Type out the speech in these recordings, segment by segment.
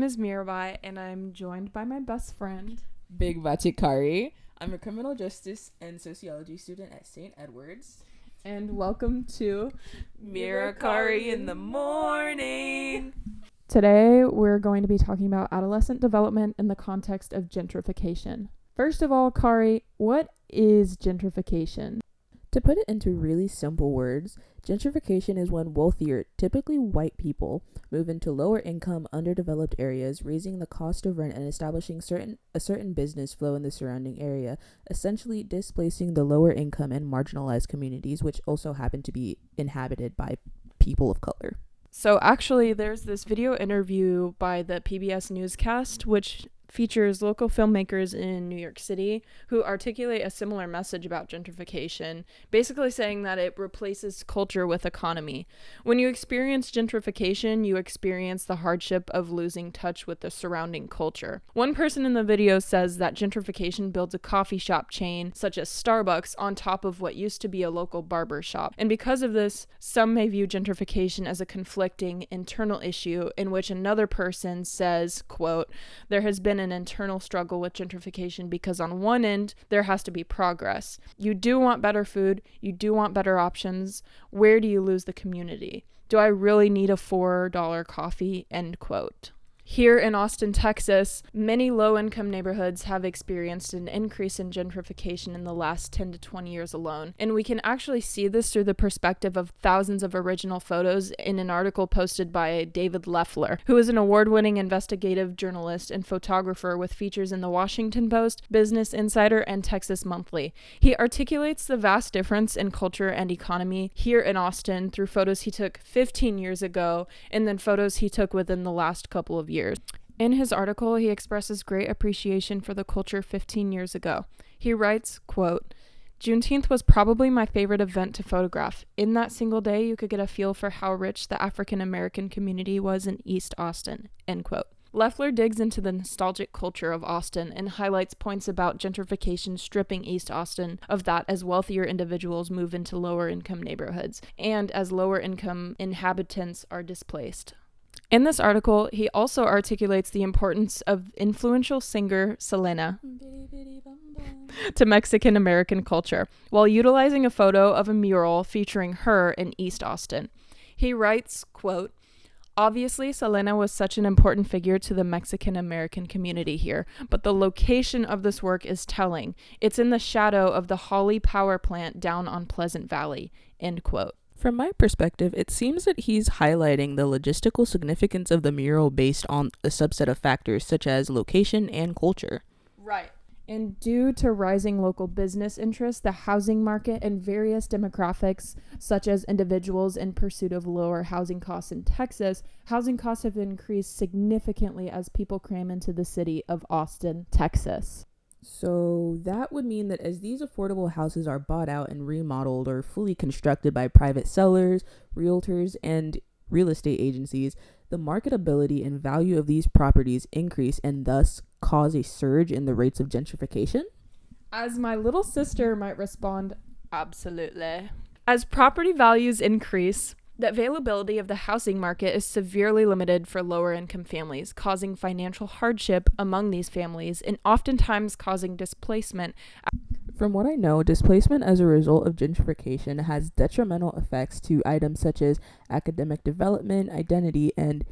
name is Mirabai, and I'm joined by my best friend, Big Vatikari. I'm a criminal justice and sociology student at St. Edward's. and welcome to Mirakari in the morning. Today, we're going to be talking about adolescent development in the context of gentrification. First of all, Kari, what is gentrification? To put it into really simple words, gentrification is when wealthier, typically white people, move into lower income, underdeveloped areas, raising the cost of rent and establishing a certain business flow in the surrounding area, essentially displacing the lower income and marginalized communities, which also happen to be inhabited by people of color. So actually, there's this video interview by the PBS newscast, which features local filmmakers in New York City who articulate a similar message about gentrification, basically saying that it replaces culture with economy. When you experience gentrification, you experience the hardship of losing touch with the surrounding culture. One person in the video says that gentrification builds a coffee shop chain, such as Starbucks, on top of what used to be a local barber shop. And because of this, some may view gentrification as a conflicting internal issue in which another person says, quote, "There has been an internal struggle with gentrification because on one end there has to be progress. You do want better food, you do want better options. Where do you lose the community? Do I really need a $4 coffee?" End quote. Here in Austin, Texas, many low-income neighborhoods have experienced an increase in gentrification in the last 10 to 20 years alone. And we can actually see this through the perspective of thousands of original photos in an article posted by David Leffler, who is an award-winning investigative journalist and photographer with features in the Washington Post, Business Insider, and Texas Monthly. He articulates the vast difference in culture and economy here in Austin through photos he took 15 years ago and then photos he took within the last couple of years. In his article, he expresses great appreciation for the culture 15 years ago. He writes, quote, "Juneteenth was probably my favorite event to photograph. In that single day, you could get a feel for how rich the African American community was in East Austin," end quote. Leffler digs into the nostalgic culture of Austin and highlights points about gentrification stripping East Austin of that as wealthier individuals move into lower income neighborhoods and as lower income inhabitants are displaced. In this article, he also articulates the importance of influential singer Selena to Mexican American culture, while utilizing a photo of a mural featuring her in East Austin. He writes, quote, "Obviously, Selena was such an important figure to the Mexican American community here, but the location of this work is telling. It's in the shadow of the Holly power plant down on Pleasant Valley," end quote. From my perspective, it seems that he's highlighting the logistical significance of the mural based on a subset of factors such as location and culture. Right. And due to rising local business interests, the housing market, and various demographics, such as individuals in pursuit of lower housing costs in Texas, housing costs have increased significantly as people cram into the city of Austin, Texas. So that would mean that as these affordable houses are bought out and remodeled or fully constructed by private sellers, realtors, and real estate agencies, the marketability and value of these properties increase and thus cause a surge in the rates of gentrification? As my little sister might respond, absolutely. As property values increase, the availability of the housing market is severely limited for lower income families, causing financial hardship among these families and oftentimes causing displacement. From what I know, displacement as a result of gentrification has detrimental effects to items such as academic development, identity, and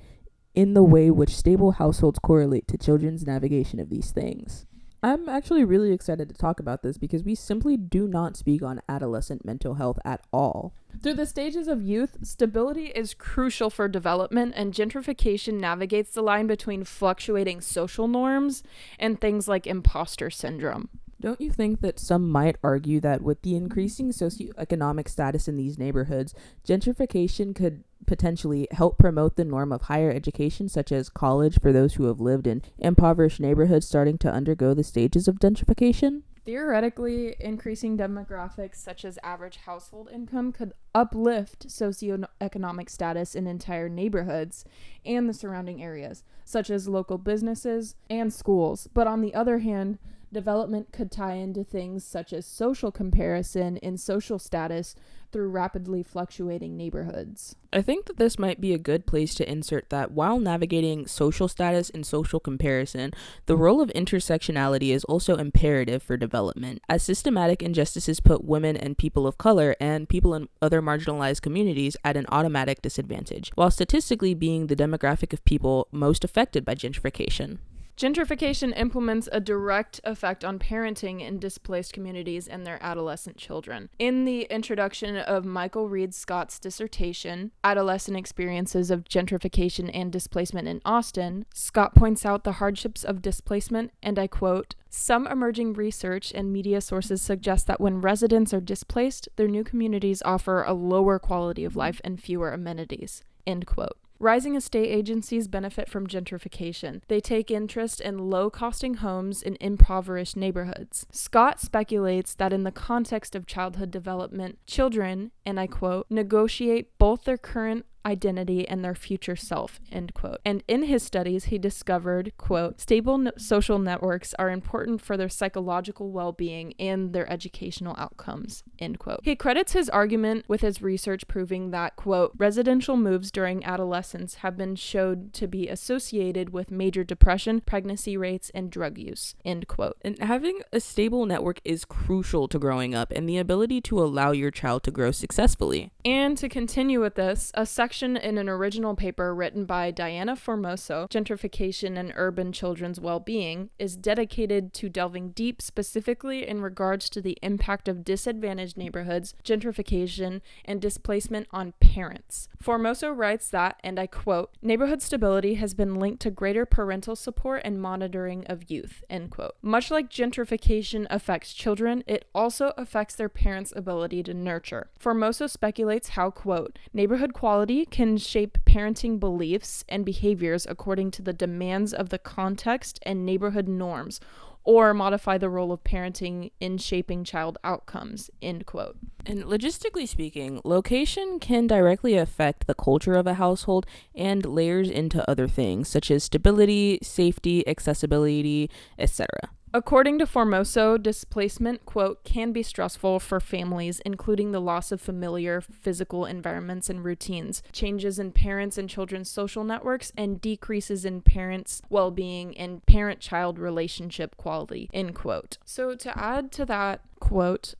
in the way which stable households correlate to children's navigation of these things. I'm actually really excited to talk about this because we simply do not speak on adolescent mental health at all. Through the stages of youth, stability is crucial for development, and gentrification navigates the line between fluctuating social norms and things like imposter syndrome. Don't you think that some might argue that with the increasing socioeconomic status in these neighborhoods, gentrification could potentially help promote the norm of higher education, such as college, for those who have lived in impoverished neighborhoods starting to undergo the stages of gentrification? Theoretically, increasing demographics such as average household income could uplift socioeconomic status in entire neighborhoods and the surrounding areas, such as local businesses and schools. But on the other hand, Development could tie into things such as social comparison and social status through rapidly fluctuating neighborhoods. I think that this might be a good place to insert that while navigating social status and social comparison, the role of intersectionality is also imperative for development, as systematic injustices put women and people of color and people in other marginalized communities at an automatic disadvantage, while statistically being the demographic of people most affected by gentrification. Gentrification implements a direct effect on parenting in displaced communities and their adolescent children. In the introduction of Michael Reed Scott's dissertation, Adolescent Experiences of Gentrification and Displacement in Austin, Scott points out the hardships of displacement, and I quote, "Some emerging research and media sources suggest that when residents are displaced, their new communities offer a lower quality of life and fewer amenities." End quote. Rising estate agencies benefit from gentrification. They take interest in low-costing homes in impoverished neighborhoods. Scott speculates that in the context of childhood development, children, and I quote, "negotiate both their current identity and their future self," end quote. And in his studies, he discovered, quote, "stable social networks are important for their psychological well-being and their educational outcomes," end quote. He credits his argument with his research proving that, quote, "residential moves during adolescence have been shown to be associated with major depression, pregnancy rates, and drug use," end quote. And having a stable network is crucial to growing up and the ability to allow your child to grow successfully. And to continue with this, a section in an original paper written by Diana Formoso, Gentrification and Urban Children's Well-Being, is dedicated to delving deep specifically in regards to the impact of disadvantaged neighborhoods, gentrification, and displacement on parents. Formoso writes that, and I quote, "neighborhood stability has been linked to greater parental support and monitoring of youth," end quote. Much like gentrification affects children, it also affects their parents' ability to nurture. Formoso speculates how, quote, "neighborhood quality can shape parenting beliefs and behaviors according to the demands of the context and neighborhood norms, or modify the role of parenting in shaping child outcomes," end quote. And logistically speaking, location can directly affect the culture of a household and layers into other things, such as stability, safety, accessibility, etc. According to Formoso, displacement, quote, "can be stressful for families, including the loss of familiar physical environments and routines, changes in parents' and children's social networks, and decreases in parents' well-being and parent-child relationship quality," end quote. So to add to that quote,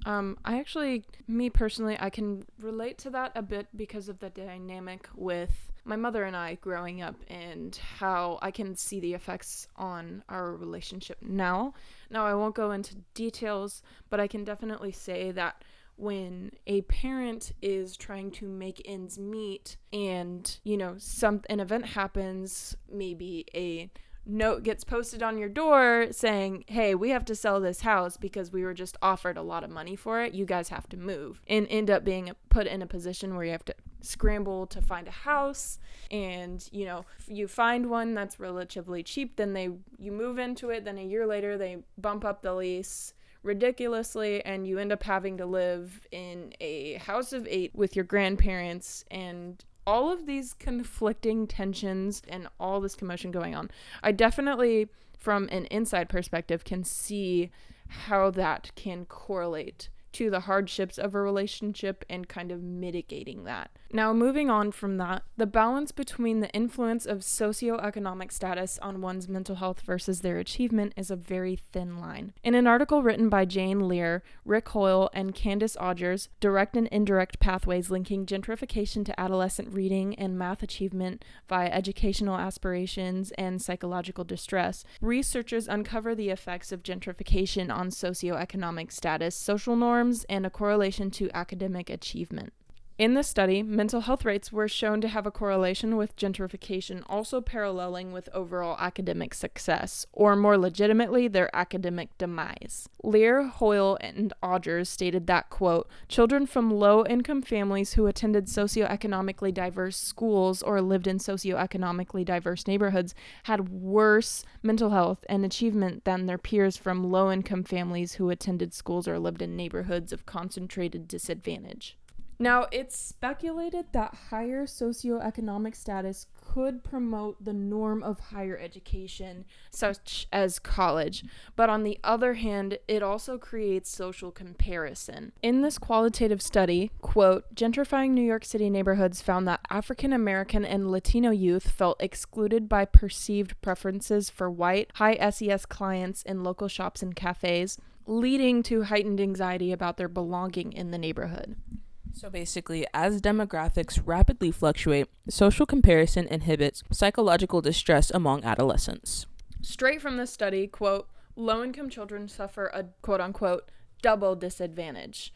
me personally, I can relate to that a bit because of the dynamic with my mother and I growing up and how I can see the effects on our relationship now. Now, I won't go into details, but I can definitely say that when a parent is trying to make ends meet and, an event happens, maybe a note gets posted on your door saying, "Hey, we have to sell this house because we were just offered a lot of money for it. You guys have to move," and end up being put in a position where you have to scramble to find a house, and you find one that's relatively cheap, then you move into it, then a year later they bump up the lease ridiculously, and you end up having to live in a house of 8 with your grandparents, and all of these conflicting tensions and all this commotion going on. I definitely, from an inside perspective, can see how that can correlate to the hardships of a relationship and kind of mitigating that. Now, moving on from that, the balance between the influence of socioeconomic status on one's mental health versus their achievement is a very thin line. In an article written by Jane Lear, Rick Hoyle, and Candace Odgers, Direct and Indirect Pathways Linking Gentrification to Adolescent Reading and Math Achievement via Educational Aspirations and Psychological Distress, researchers uncover the effects of gentrification on socioeconomic status, social norms, and a correlation to academic achievement. In this study, mental health rates were shown to have a correlation with gentrification, also paralleling with overall academic success, or more legitimately, their academic demise. Lear, Hoyle, and Odgers stated that, quote, "children from low-income families who attended socioeconomically diverse schools or lived in socioeconomically diverse neighborhoods had worse mental health and achievement than their peers from low-income families who attended schools or lived in neighborhoods of concentrated disadvantage." Now, it's speculated that higher socioeconomic status could promote the norm of higher education, such as college, but on the other hand, it also creates social comparison. In this qualitative study, quote, gentrifying New York City neighborhoods found that African American and Latino youth felt excluded by perceived preferences for white, high SES clients in local shops and cafes, leading to heightened anxiety about their belonging in the neighborhood. So basically, as demographics rapidly fluctuate, social comparison inhibits psychological distress among adolescents. Straight from this study, quote, low-income children suffer a quote-unquote double disadvantage,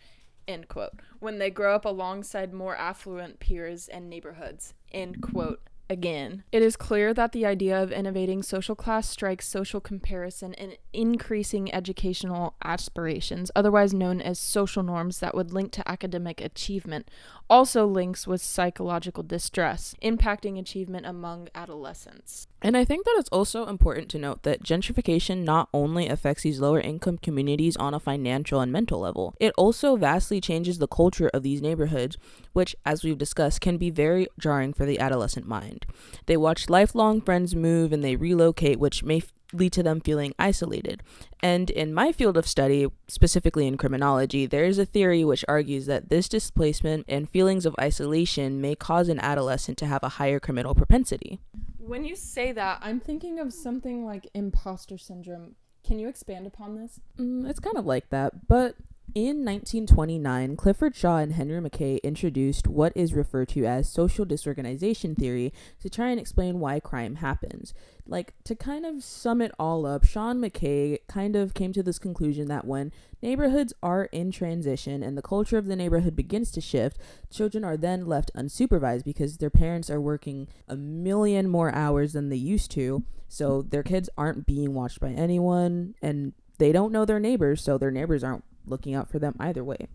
end quote, when they grow up alongside more affluent peers and neighborhoods, end quote. Again, it is clear that the idea of innovating social class strikes social comparison and increasing educational aspirations, otherwise known as social norms that would link to academic achievement, also links with psychological distress, impacting achievement among adolescents. And I think that it's also important to note that gentrification not only affects these lower income communities on a financial and mental level, it also vastly changes the culture of these neighborhoods, which, as we've discussed, can be very jarring for the adolescent mind. They watch lifelong friends move and they relocate, which may lead to them feeling isolated. And in my field of study, specifically in criminology, there is a theory which argues that this displacement and feelings of isolation may cause an adolescent to have a higher criminal propensity. When you say that, I'm thinking of something like imposter syndrome. Can you expand upon this? It's kind of like that, but in 1929, Clifford Shaw and Henry Mackay introduced what is referred to as social disorganization theory to try and explain why crime happens. Like, to kind of sum it all up, Shaw and Mackay kind of came to this conclusion that when neighborhoods are in transition and the culture of the neighborhood begins to shift, children are then left unsupervised because their parents are working a million more hours than they used to, so their kids aren't being watched by anyone, and they don't know their neighbors, so their neighbors aren't looking out for them either way.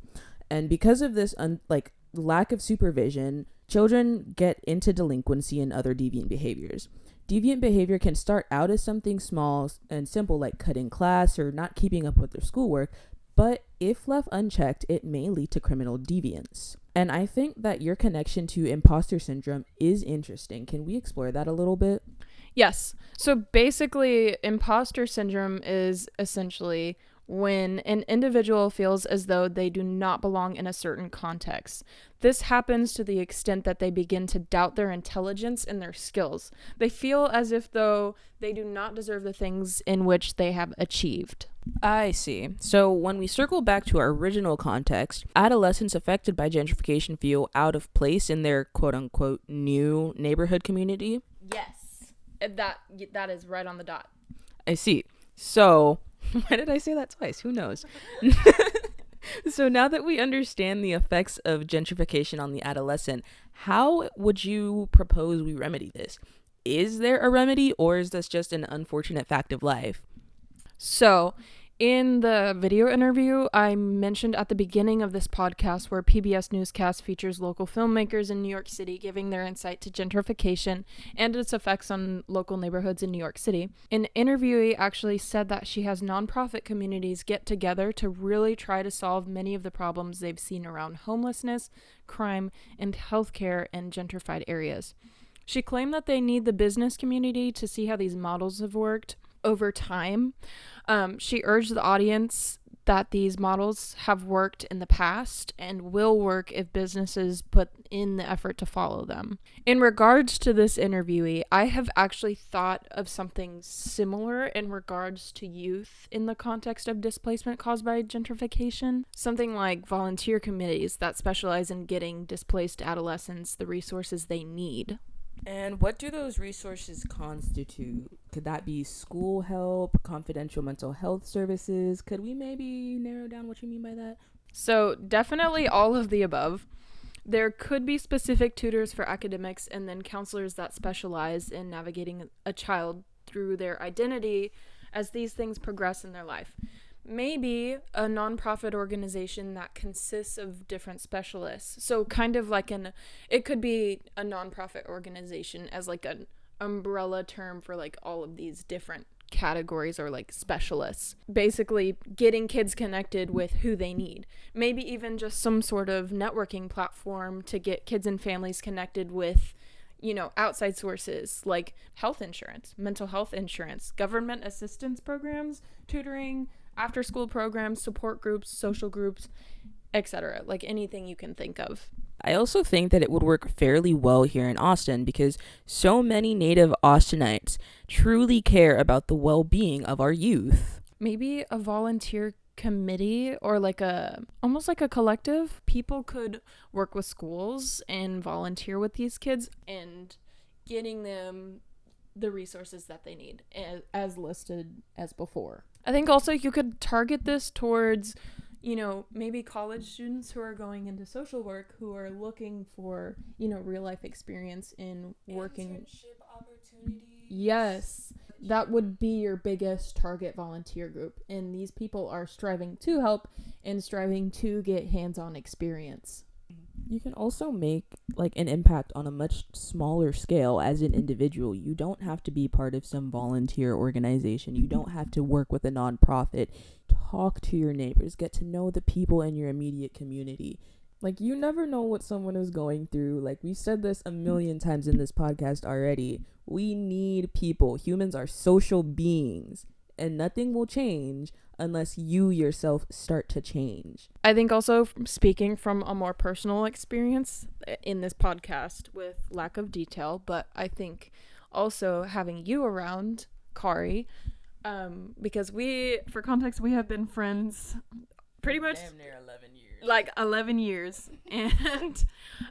And because of this lack of supervision, children get into delinquency and other deviant behaviors. Deviant behavior can start out as something small and simple like cutting class or not keeping up with their schoolwork, but if left unchecked, it may lead to criminal deviance. And I think that your connection to imposter syndrome is interesting. Can we explore that a little bit? Yes. So basically, imposter syndrome is essentially when an individual feels as though they do not belong in a certain context. This happens to the extent that they begin to doubt their intelligence and their skills. They feel as if though they do not deserve the things in which they have achieved. I see. So when we circle back to our original context, adolescents affected by gentrification feel out of place in their quote-unquote new neighborhood community. Yes. That is right on the dot. I see. So why did I say that twice? Who knows? So now that we understand the effects of gentrification on the adolescent, how would you propose we remedy this? Is there a remedy, or is this just an unfortunate fact of life? So, in the video interview I mentioned at the beginning of this podcast, where PBS Newscast features local filmmakers in New York City giving their insight to gentrification and its effects on local neighborhoods in New York City, an interviewee actually said that she has nonprofit communities get together to really try to solve many of the problems they've seen around homelessness, crime, and healthcare in gentrified areas. She claimed that they need the business community to see how these models have worked over time. She urged the audience that these models have worked in the past and will work if businesses put in the effort to follow them. In regards to this interviewee, I have actually thought of something similar in regards to youth in the context of displacement caused by gentrification. Something like volunteer committees that specialize in getting displaced adolescents the resources they need. And what do those resources constitute? Could that be school help, confidential mental health services? Could we maybe narrow down what you mean by that? So definitely all of the above. There could be specific tutors for academics and then counselors that specialize in navigating a child through their identity as these things progress in their life. Maybe a nonprofit organization that consists of different specialists. So kind of like it could be a nonprofit organization as like an umbrella term for like all of these different categories or like specialists. Basically getting kids connected with who they need. Maybe even just some sort of networking platform to get kids and families connected with, you know, outside sources like health insurance, mental health insurance, government assistance programs, tutoring, after school programs, support groups, social groups, etc. Like anything you can think of. I also think that it would work fairly well here in Austin because so many native Austinites truly care about the well-being of our youth. Maybe a volunteer committee or like almost like a collective. People could work with schools and volunteer with these kids and getting them the resources that they need as listed as before. I think also you could target this towards, you know, maybe college students who are going into social work who are looking for, you know, real life experience in working. Internship opportunities. Yes, that would be your biggest target volunteer group. And these people are striving to help and striving to get hands-on experience. You can also make like an impact on a much smaller scale as an individual. You don't have to be part of some volunteer organization. You don't have to work with a nonprofit. Talk to your neighbors. Get to know the people in your immediate community. Like, you never know what someone is going through. Like, we've said this a million times in this podcast already. We need people. Humans are social beings, and nothing will change unless you yourself start to change. I think also speaking from a more personal experience in this podcast with lack of detail, but I think also having you around, Kari, because for context, we have been friends pretty much damn near 11 years. Like 11 years. And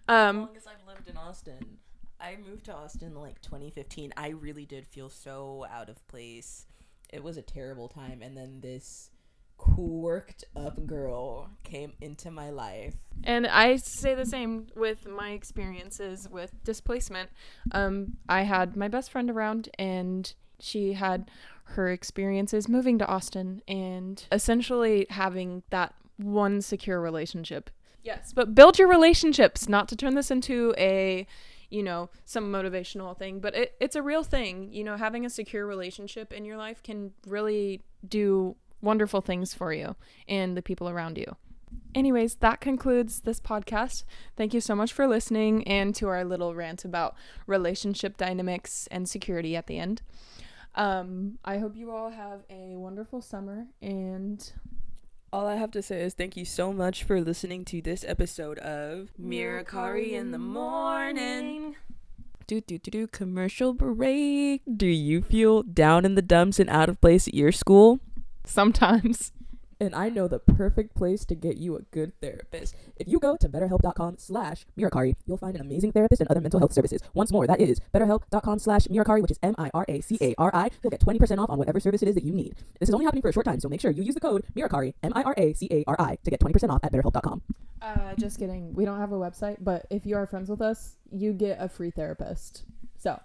as long as I've lived in Austin. I moved to Austin like 2015. I really did feel so out of place. It was a terrible time, and then this quirked up girl came into my life. And I say the same with my experiences with displacement. I had my best friend around, and she had her experiences moving to Austin and essentially having that one secure relationship. Yes, but build your relationships, not to turn this into a, you know, some motivational thing, but it's a real thing. You know, having a secure relationship in your life can really do wonderful things for you and the people around you. Anyways, that concludes this podcast. Thank you so much for listening and to our little rant about relationship dynamics and security at the end. I hope you all have a wonderful summer, and all I have to say is thank you so much for listening to this episode of Mirakari in the Morning. Commercial break. Do you feel down in the dumps and out of place at your school? Sometimes. And I know the perfect place to get you a good therapist. If you go to betterhelp.com/Mirakari, you'll find an amazing therapist and other mental health services. Once more, that is betterhelp.com/Mirakari, which is MIRACARI. You'll get 20% off on whatever service it is that you need. This is only happening for a short time, so make sure you use the code Mirakari, MIRACARI, to get 20% off at betterhelp.com. Just kidding. We don't have a website, but if you are friends with us, you get a free therapist. So